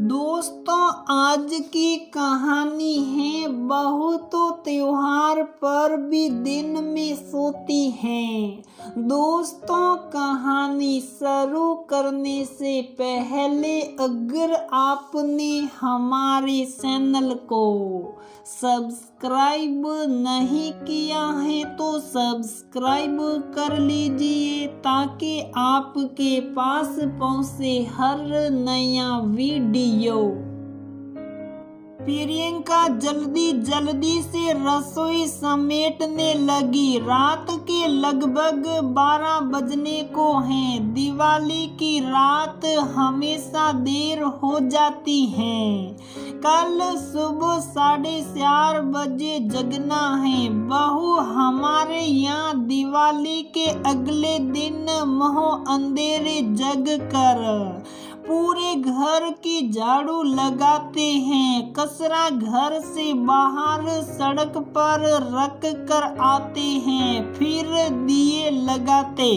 दोस्तों, आज की कहानी है बहू तो त्योहार पर भी दिन में सोती है। दोस्तों, कहानी शुरू करने से पहले अगर आपने हमारे चैनल को सब्सक्राइब नहीं किया है तो सब्सक्राइब कर लीजिए ताकि आपके पास पहुंचे हर नया वीडियो। प्रियंका जल्दी जल्दी से रसोई समेटने लगी। रात के लगभग 12 बजने को हैं। दिवाली की रात हमेशा देर हो जाती है। कल सुबह 4:30 बजे जगना है। बहू हमारे यहाँ दिवाली के अगले दिन मोह अंधेरे जग कर पूरे घर की झाड़ू लगाते हैं। कचरा घर से बाहर सड़क पर रख कर आते हैं, फिर दिए लगाते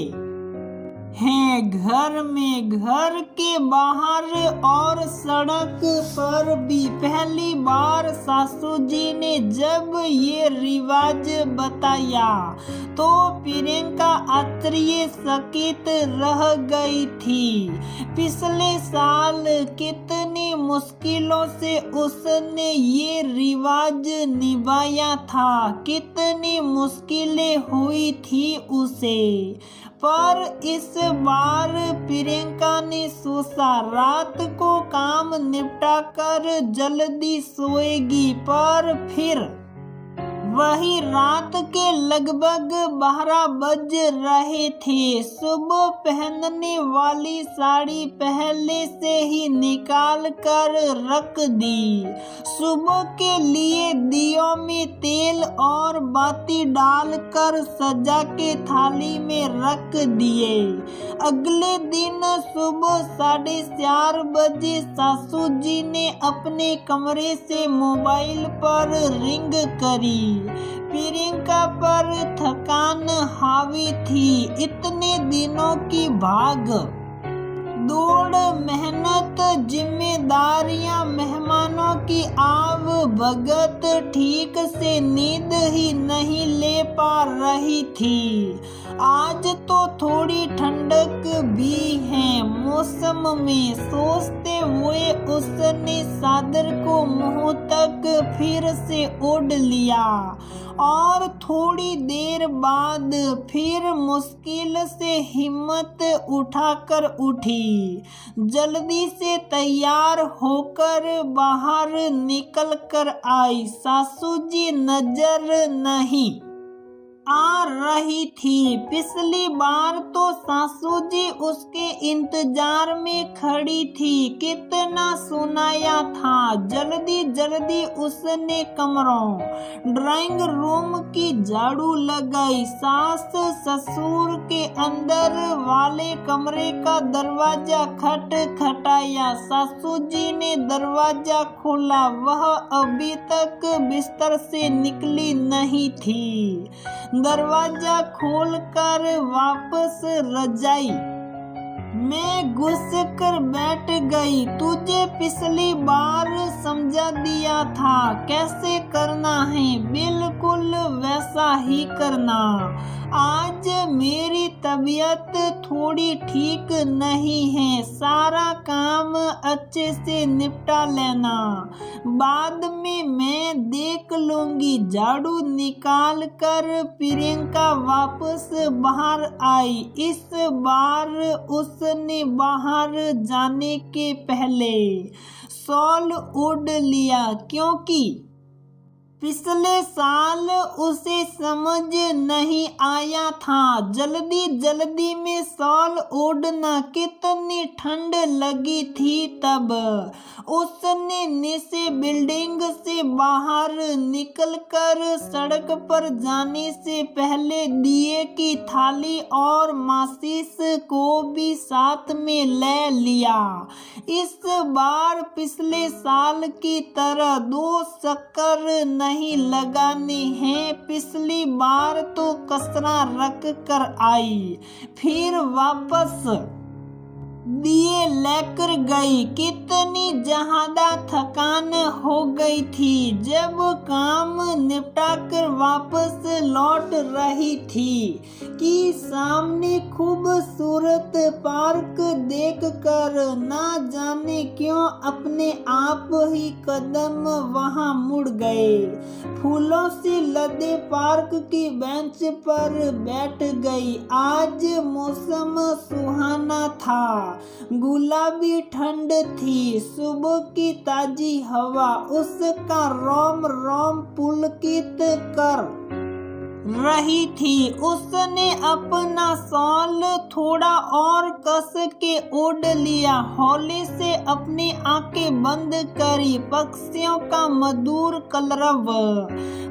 हैं। घर में, घर के बाहर और सड़क पर भी पहली बार सासू जी ने जब ये रिवाज बताया तो प्रियंका आश्चर्यचकित रह गई थी। पिछले साल कितनी मुश्किलों से उसने ये रिवाज निभाया था, कितनी मुश्किलें हुई थी उसे। पर इस बार प्रियंका ने सोचा रात को काम निपटा कर जल्दी सोएगी, पर फिर वही रात के लगभग 12 बज रहे थे। सुबह पहनने वाली साड़ी पहले से ही निकाल कर रख दी। सुबह के लिए दियों में तेल और बाती डालकर सजा के थाली में रख दिए। अगले दिन सुबह 4:30 बजे सासू जी ने अपने कमरे से मोबाइल पर रिंग करी। प्रियंका पर थकान हावी थी। इतने दिनों की भाग दौड़, मेहनत, जिम्मेदारियां, मेहमानों की आव भगत, ठीक से नींद ही नहीं ले पा रही थी। आज तो थोड़ी ठंडक भी है मौसम में, सोचते हुए उसने चादर को मुंह तक फिर से ओढ़ लिया और थोड़ी देर बाद फिर मुश्किल से हिम्मत उठाकर उठी। जल्दी से तैयार होकर बाहर निकल कर आई। सासू जी नजर नहीं आ रही थी। पिछली बार तो सासू जी उसके इंतजार में खड़ी थी। कितना सुनाया था। जल्दी जल्दी उसने कमरों, ड्राइंग रूम की झाड़ू लगाई। सास ससुर के अंदर वाले कमरे का दरवाजा खटखटाया। सासू जी ने दरवाजा खोला। वह अभी तक बिस्तर से निकली नहीं थी। दरवाजा खोलकर वापस रजाई में घुस कर बैठ गई। तुझे पिछली बार समझा दिया था कैसे करना है, बिल्कुल वैसा ही करना। आज मेरी तबीयत थोड़ी ठीक नहीं है, सारा काम अच्छे से निपटा लेना, बाद में मैं देख लूंगी। झाड़ू निकाल कर प्रियंका वापस बाहर आई। इस बार उसने बाहर जाने के पहले शॉल ओढ़ लिया, क्योंकि पिछले साल उसे समझ नहीं आया था जल्दी जल्दी में शॉल ओढ़ना, कितनी ठंड लगी थी तब। उसने नीचे बिल्डिंग से बाहर निकलकर सड़क पर जाने से पहले दिए की थाली और माचिस को भी साथ में ले लिया। इस बार पिछले साल की तरह 2 चक्कर नहीं लगाने हैं। पिछली बार तो कचरा रख कर आई, फिर वापस दिए लेकर गई। कितनी ज्यादा थकान हो गई थी। जब काम निपटाकर वापस लौट रही थी कि सामने खूबसूरत पार्क देखकर न जाने क्यों अपने आप ही कदम वहां मुड़ गए। फूलों से लदे पार्क की बेंच पर बैठ गई। आज मौसम सुहाना था। गुलाबी ठंड थी। सुबह की ताजी हवा उसका रोम रोम पुलकित कर रही थी। उसने अपना शॉल थोड़ा और कस के ओढ़ लिया। हौले से अपनी आंखें बंद करी। पक्षियों का मधुर कलरव,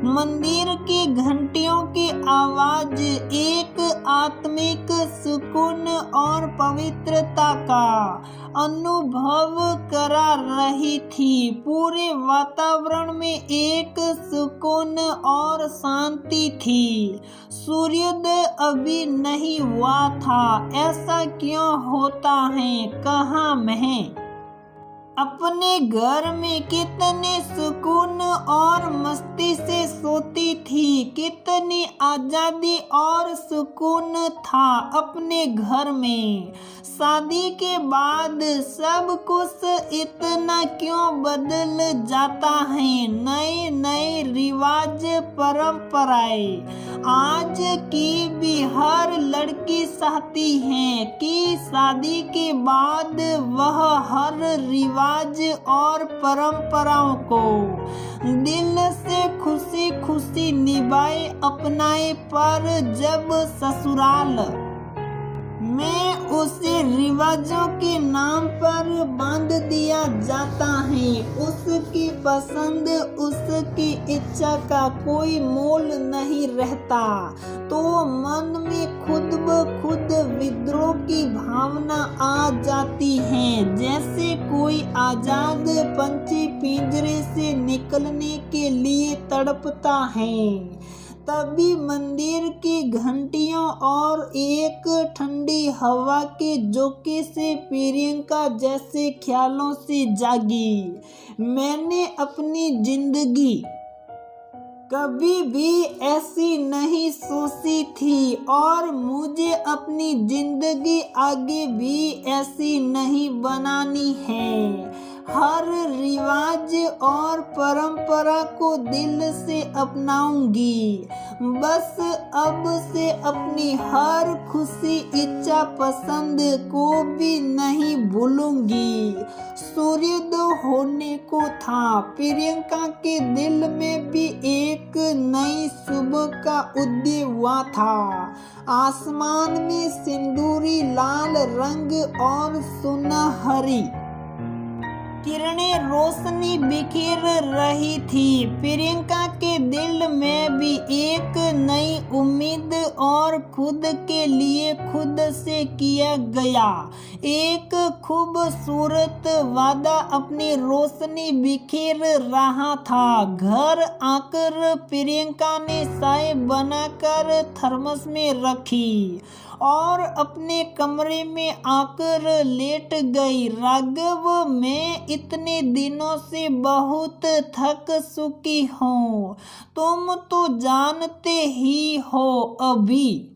मंदिर की घंटियों की आवाज एक आत्मिक सुकून और पवित्रता का अनुभव करा रही थी। पूरे वातावरण में एक सुकून और शांति थी। सूर्योदय अभी नहीं हुआ था। ऐसा क्यों होता है? कहाँ मैं अपने घर में कितने सुकून और मस्ती से सोती थी। कितनी आजादी और सुकून था अपने घर में। शादी के बाद सब कुछ इतना क्यों बदल जाता है? नए नए रिवाज, परंपराएं। आज की भी हर लड़की चाहती है कि शादी के बाद वह हर रिवाज और परंपराओं को दिल से खुशी खुशी निभाए, अपनाए। पर जब ससुराल में उसे रिवाजों के नाम पर बांध दिया जाता है, उसकी पसंद, उसकी इच्छा का कोई मोल नहीं रहता, तो मन में खुद ब खुद विद्रोह की भावना आ जाती है। जैसे कोई आजाद पंछी पिंजरे से निकलने के लिए तड़पता है। तभी मंदिर की घंटियों और एक ठंडी हवा के झोंके से प्रियंका जैसे ख्यालों से जागी। मैंने अपनी जिंदगी कभी भी ऐसी नहीं सोची थी और मुझे अपनी जिंदगी आगे भी ऐसी नहीं बनानी है। हर रिवाज और परंपरा को दिल से अपनाऊंगी। बस अब से अपनी हर खुशी, इच्छा, पसंद को भी नहीं भूलूंगी। सूर्योदय होने को था। प्रियंका के दिल में भी एक नई सुबह का उदय हुआ था। आसमान में सिंदूरी लाल रंग और सुनहरी किरणें रोशनी बिखेर रही थी। प्रियंका के दिल में भी एक नई उम्मीद और खुद के लिए खुद से किया गया एक खूबसूरत वादा अपनी रोशनी बिखेर रहा था। घर आकर प्रियंका ने चाय बनाकर थर्मस में रखी और अपने कमरे में आकर लेट गई। राघव, मैं इतने दिनों से बहुत थक चुकी हूँ, तुम तो जानते ही हो। अभी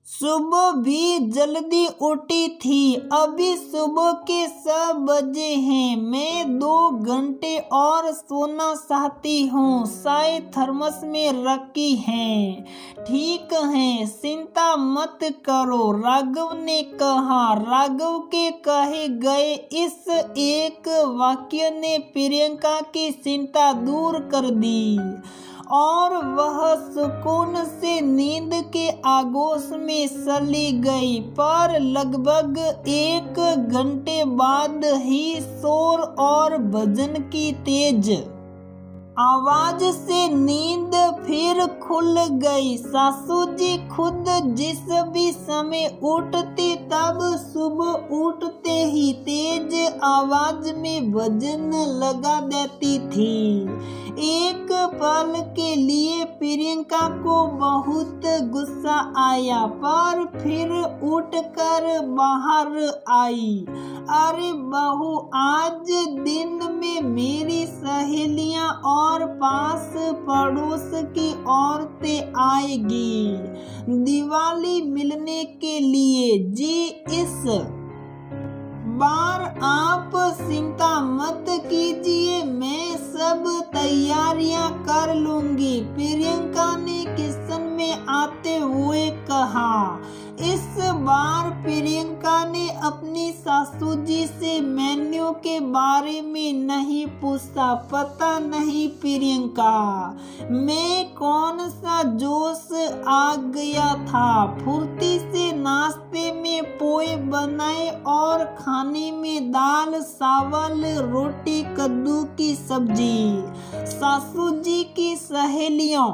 सुबह भी जल्दी उठी थी। अभी सुबह के 6 बजे हैं। मैं 2 घंटे और सोना चाहती हूँ। चाय थर्मस में रखी है। ठीक है, चिंता मत करो, राघव ने कहा। राघव के कहे गए इस एक वाक्य ने प्रियंका की चिंता दूर कर दी और वह सुकून से नींद के आगोश में चली गई। पर लगभग 1 घंटे बाद ही शोर और भजन की तेज आवाज से नींद फिर खुल गई। सासू जी खुद जिस भी समय उठती तब सुबह उठते ही तेज आवाज में भजन लगा देती थी। एक पल के लिए प्रियंका को बहुत गुस्सा आया, पर फिर उठकर बाहर आई। अरे बहू, आज दिन में मेरी सहेलियां और पास पड़ोस की औरतें आएगी दिवाली मिलने के लिए। जी, इस बार आप चिंता मत कीजिए, मैं सब तैयारियां कर लूंगी, प्रियंका ने किचन में आते हुए कहा। इस बार प्रियंका ने अपनी सासू जी से मेन्यू के बारे में नहीं पूछा। पता नहीं प्रियंका में कौन सा जोश आ गया था। फुर्ती से नाश्ते में पोहे बनाए और खाने में दाल चावल रोटी कद्दू की सब्जी। सासू जी की सहेलियों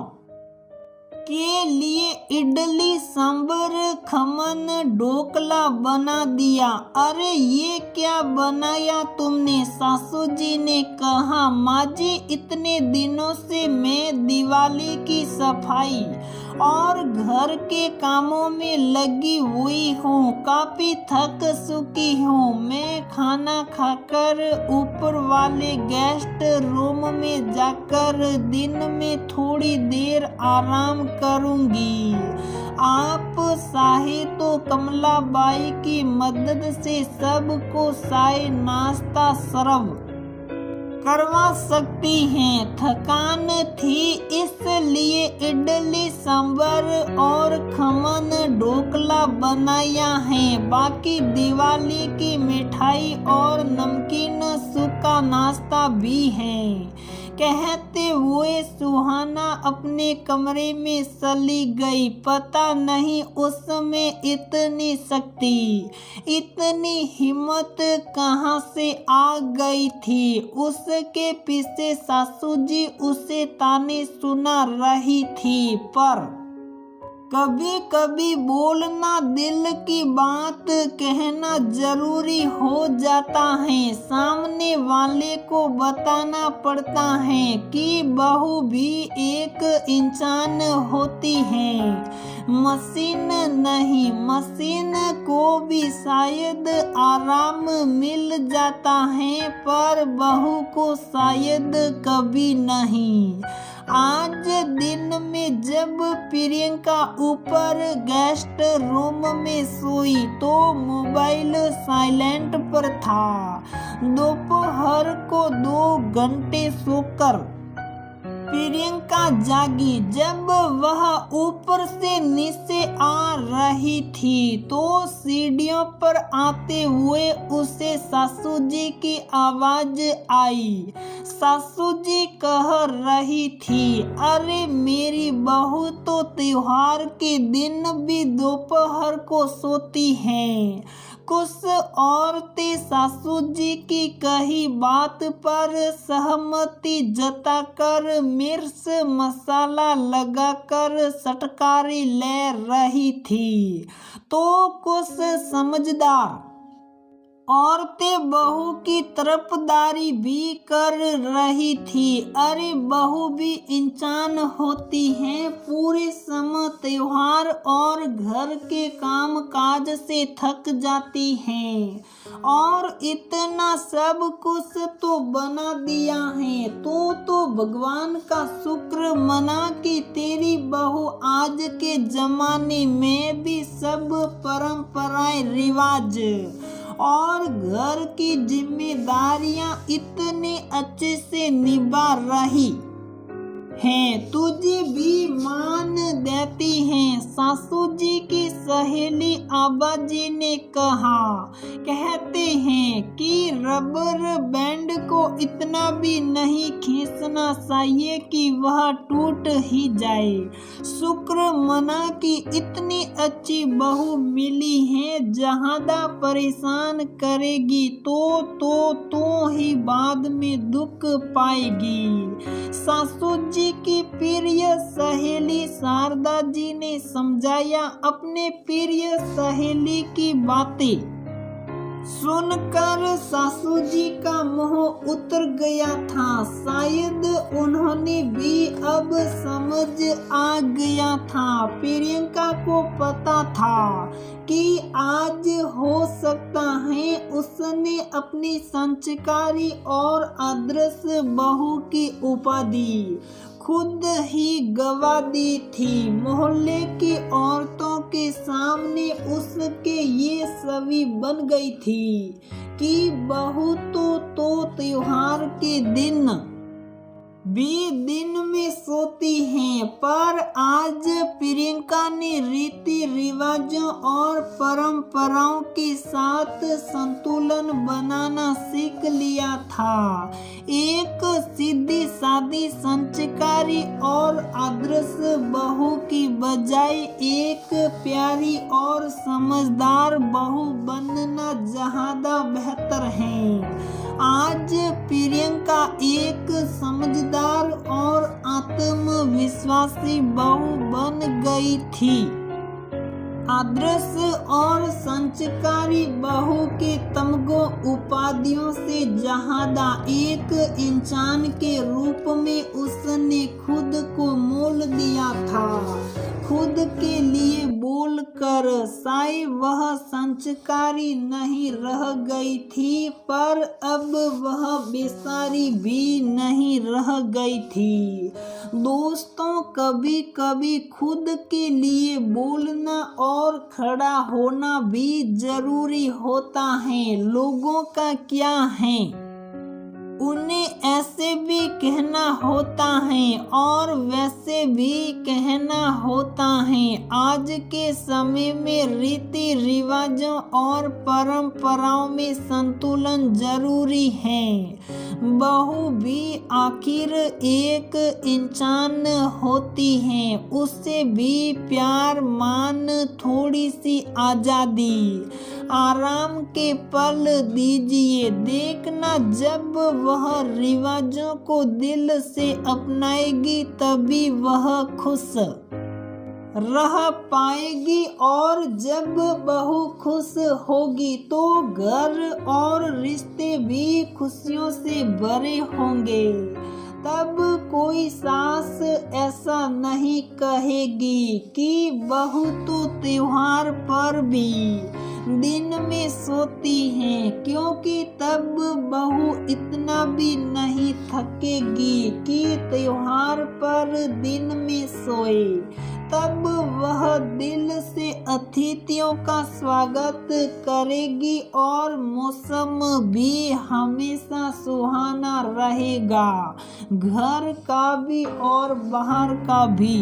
के लिए इडली सांभर खमन ढोकला बना दिया। अरे ये क्या बनाया तुमने? सासू जी ने कहा, माँ जी, इतने दिनों से मैं दिवाली की सफाई और घर के कामों में लगी हुई हूँ, काफी थक चुकी हूँ। मैं खाना खाकर ऊपर वाले गेस्ट रूम में जाकर दिन में थोड़ी देर आराम करूंगी। आप चाहे तो कमलाबाई की मदद से सबको चाय नाश्ता सर्व करवा सकती हैं। थकान थी इसलिए इडली सांभर और खमन ढोकला बनाया है। बाकी दिवाली की मिठाई और नमकीन सूखा नाश्ता भी है। कहते हुए सुहाना अपने कमरे में चली गई। पता नहीं उसमें इतनी शक्ति, इतनी हिम्मत कहाँ से आ गई थी। उसके पीछे सासू जी उसे ताने सुना रही थी, पर कभी कभी बोलना, दिल की बात कहना जरूरी हो जाता है। सामने वाले को बताना पड़ता है कि बहू भी एक इंसान होती है, मशीन नहीं। मशीन को भी शायद आराम मिल जाता है, पर बहू को शायद कभी नहीं। आज दिन में जब प्रियंका ऊपर गेस्ट रूम में सोई तो मोबाइल साइलेंट पर था। दोपहर को 2 घंटे सोकर प्रियंका जागी। जब वह ऊपर से नीचे आ रही थी तो सीढ़ियों पर आते हुए उसे सासू जी की आवाज आई। सासू जी कह रही थी, अरे मेरी बहू तो त्योहार के दिन भी दोपहर को सोती हैं। कुछ औरतें सासू जी की कही बात पर सहमति जताकर मिर्च मसाला लगाकर चटकारी ले रही थी, तो कुछ समझदार औरतें बहू की तरफदारी भी कर रही थी। अरे बहू भी इंसान होती हैं, पूरे समय त्योहार और घर के काम काज से थक जाती हैं और इतना सब कुछ तो बना दिया है। तो भगवान का शुक्र मना कि तेरी बहू आज के जमाने में भी सब परंपराएं रिवाज और घर की जिम्मेदारियां इतने अच्छे से निभा रही हैं, तुझे भी मान देती हैं। सासू जी की सहेली आबा जी ने कहा, कहते हैं कि रबर बैंड को इतना भी नहीं खींचना चाहिए कि वह टूट ही जाए। शुक्र मना कि इतनी अच्छी बहू मिली है, ज्यादा परेशान करेगी तो ही बाद में दुख पाएगी। सासू जी की प्रिय सहेली शारदा जी ने समझाया। अपने प्रिय सहेली की बातें सुनकर सासू जी का मुंह मोह उतर गया था। शायद उन्होंने भी अब समझ आ गया था। प्रियंका को पता था कि आज हो सकता है उसने अपनी संस्कारी और आदर्श बहू की उपाधि खुद ही गवा दी थी। मोहल्ले की औरतों के सामने उसके ये छवि बन गई थी कि बहू तो त्योहार के दिन भी दिन में सोती हैं। पर आज प्रियंका ने रीति रिवाजों और परंपराओं के साथ संतुलन बनाना सीख लिया था। एक सीधी सादी संस्कारी और आदर्श बहू की बजाय एक प्यारी और समझदार बहू बनना ज़्यादा बेहतर है। आज प्रियंका एक समझदार और आत्मविश्वासी बहू बन गई थी। आदर्श और संस्कारी बहू के तमगो उपाधियों से ज्यादा एक इंसान के रूप में उसने खुद को मोल दिया था। खुद के लिए बोलकर शायद वह संस्कारी नहीं रह गई थी, पर अब वह बेसारी भी नहीं रह गई थी। दोस्तों, कभी कभी खुद के लिए बोलना और खड़ा होना भी जरूरी होता है। लोगों का क्या है, उन्हें ऐसे भी कहना होता है और वैसे भी कहना होता है। आज के समय में रीति रिवाजों और परंपराओं में संतुलन जरूरी है। बहू भी आखिर एक इंसान होती है, उसे भी प्यार, मान, थोड़ी सी आजादी, आराम के पल दीजिए। देखना, जब वह रिवाजों को दिल से अपनाएगी तभी वह खुश रह पाएगी, और जब बहू खुश होगी तो घर और रिश्ते भी खुशियों से भरे होंगे। तब कोई सास ऐसा नहीं कहेगी कि बहू तो त्योहार पर भी दिन में सोती हैं, क्योंकि तब बहू इतना भी नहीं थकेगी कि त्योहार पर दिन में सोए। तब वह दिल से अतिथियों का स्वागत करेगी और मौसम भी हमेशा सुहाना रहेगा, घर का भी और बाहर का भी।